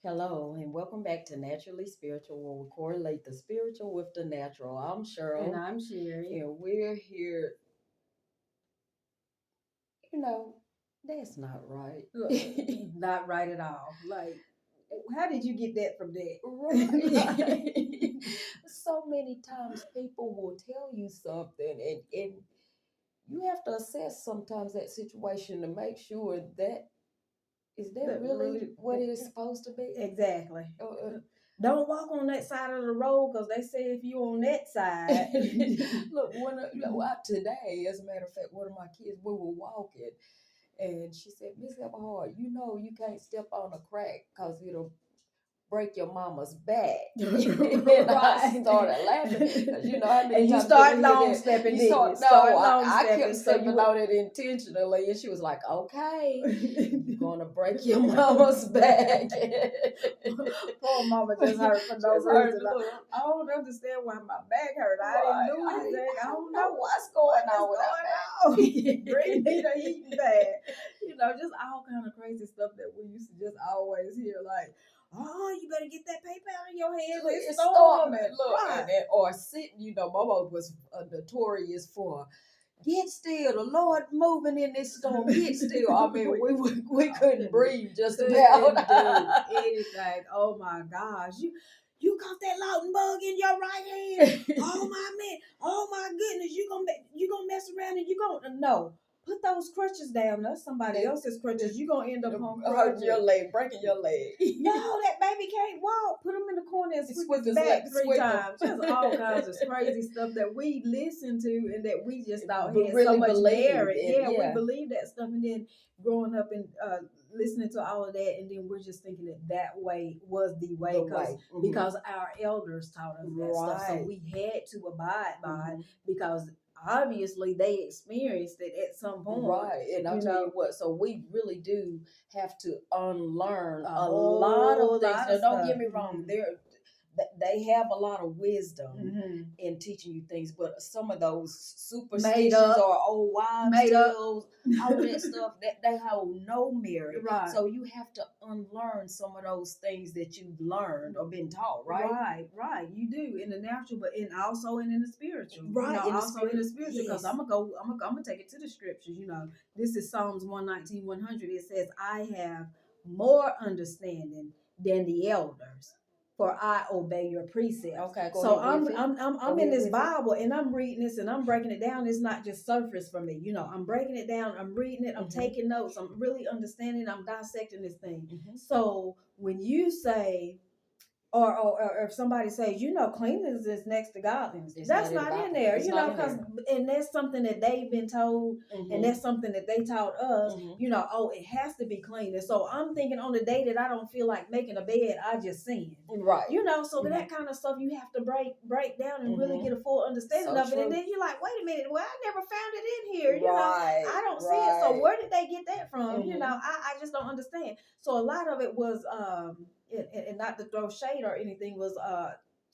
Hello, and welcome back to Naturally Spiritual, where we correlate the spiritual with the natural. I'm And Cheryl, I'm Sherry. and we're here. You know, that's not right. Look, not right at all. Like, how did you get that from that? Right. So many times people will tell you something, and you have to assess sometimes that situation to make sure that is that That really really, what it is supposed to be? exactly. Uh, Don't walk on that side of the road because they say if you on that side. Look, today, as a matter of fact, one of my kids, we were walking, and she said, "Miss Everhart, you know you can't step on a crack because it'll break your mama's back." And I started laughing because you know how many And you times start you hear long that. stepping, You didn't start you? no, Start long I kept stepping. So stepping you on it intentionally, and she was like, "Okay, you're gonna break your mama's back." Poor mama just hurt for no Just hurt reason. a little. I don't understand why my back hurt. I didn't Right. do anything. I don't know know what's what going is on with our going on. Bring me the heating pad. Just all kind of crazy stuff that we used to just always hear. Like, oh, you better get that paper out of your hands. Look, It's it's storming. storming. Look, Right. or sitting. Mama was notorious for get still. The Lord moving in this storm. Get still. I mean, we couldn't breathe just Couldn't about. do anything. Oh my gosh. You caught that Lawton bug in your right hand. Oh my man. Oh my goodness. You gonna mess around and you gonna no. Put those crutches down. That's somebody else's crutches. You gonna end up on hurting crutches. your leg, breaking your leg. No, that baby can't walk. Put him in the corner and sweep his his back leg, 3 sweep him. times. Just all kinds of crazy stuff that we listened to and that we just thought But had really so much believed merit. it, We yeah. believe that stuff, and then growing up and listening to all of that, and then we're just thinking that way was the way because our elders taught us that stuff, so we had to abide by it because obviously they experienced it at some point. Right. And I'll tell you what, so we really do have to unlearn a lot of things. Now, don't get me wrong, they have a lot of wisdom in teaching you things, but some of those superstitions or old wives' tales, all that stuff, that they hold no merit. Right. So you have to unlearn some of those things that you've learned or been taught, right? Right. You do in the natural, but also in the spiritual. Right. In the spiritual, because I'm gonna take it to the scriptures. This is Psalms 119:100. It says, "I have more understanding than the elders, for I obey your precepts." Okay, so I'm in this Bible and I'm reading this and I'm breaking it down. It's not just surface for me. I'm breaking it down. I'm reading it. I'm taking notes. I'm really understanding. I'm dissecting this thing. So when you say, or if somebody says, cleanliness is next to godliness, that's not in there, because and that's something that they've been told, and that's something that they taught us. It has to be clean. And so I'm thinking on the day that I don't feel like making a bed, I just sin. Right. So that kind of stuff you have to break down and really get a full understanding of it. And then you're like, wait a minute, well, I never found it in here. I don't see it. So where did they get that from? I just don't understand. So a lot of it was and not to throw shade or anything, was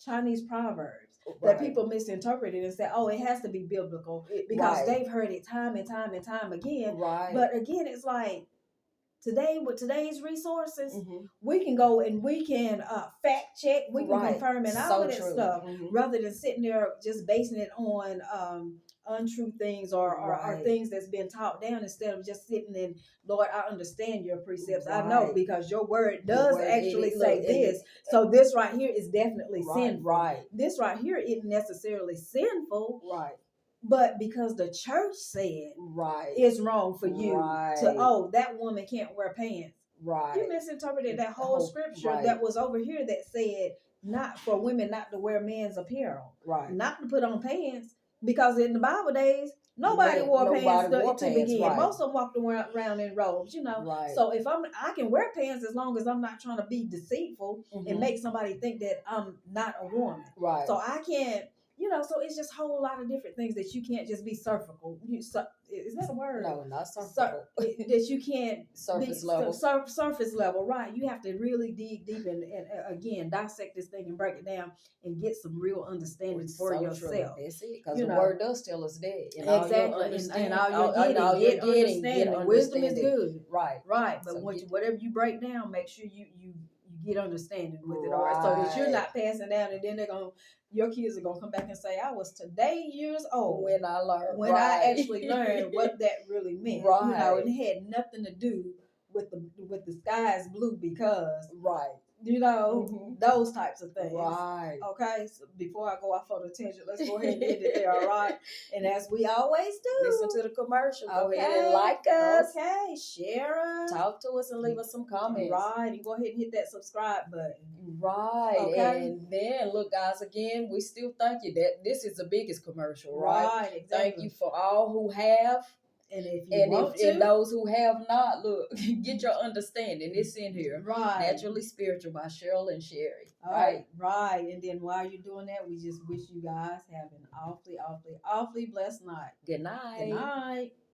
Chinese proverbs that people misinterpreted and said, oh, it has to be biblical because they've heard it time and time and time again. Right. But again, it's like today, with today's resources, we can go and we can fact check, we can confirm and all of that stuff, rather than sitting there just basing it on untrue things or things that's been taught down, instead of just sitting in, Lord, I understand your precepts. I know because your word does actually say this. So this right here is definitely sinful. Right. This right here isn't necessarily sinful. Right. But because the church said it's wrong for you to, that woman can't wear pants. Right. You misinterpreted that whole scripture that was over here that said not for women not to wear men's apparel. Right. Not to put on pants. Because in the Bible days, nobody wore pants to begin. Right. Most of them walked around in robes, Right. So if I can wear pants as long as I'm not trying to be deceitful and make somebody think that I'm not a woman. Right. So I can't, so it's just a whole lot of different things that you can't just be surfacial. Is that a word? No, not surface. That you can't surface level. Surface level, right? You have to really dig deep and again dissect this thing and break it down and get some real understanding for yourself. True. That's it, because the word does tell us that. Exactly, and all you're getting, wisdom is good. Right. But whatever you break down, make sure you you get understanding with it, or so that you're not passing down, and then your kids are gonna come back and say, I was today years old when I learned, when I actually learned what that really meant. You know, and it had nothing to do with the sky is blue because you know, those types of things. Okay, so before I go off on a tangent, let's go ahead and end it there, all right? And as we always do, listen to the commercial. Go ahead and like us. Okay, share us. Talk to us and leave us some comments. Right, and go ahead and hit that subscribe button. Right, okay. And then look, guys, again, we still thank you that this is the biggest commercial, right? Right, exactly. Thank you for all who have. And if you want to, and those who have not, look, get your understanding. It's in here. Right. Naturally Spiritual by Cheryl and Sherry. Right. And then while you're doing that, we just wish you guys have an awfully blessed night. Good night. Good night.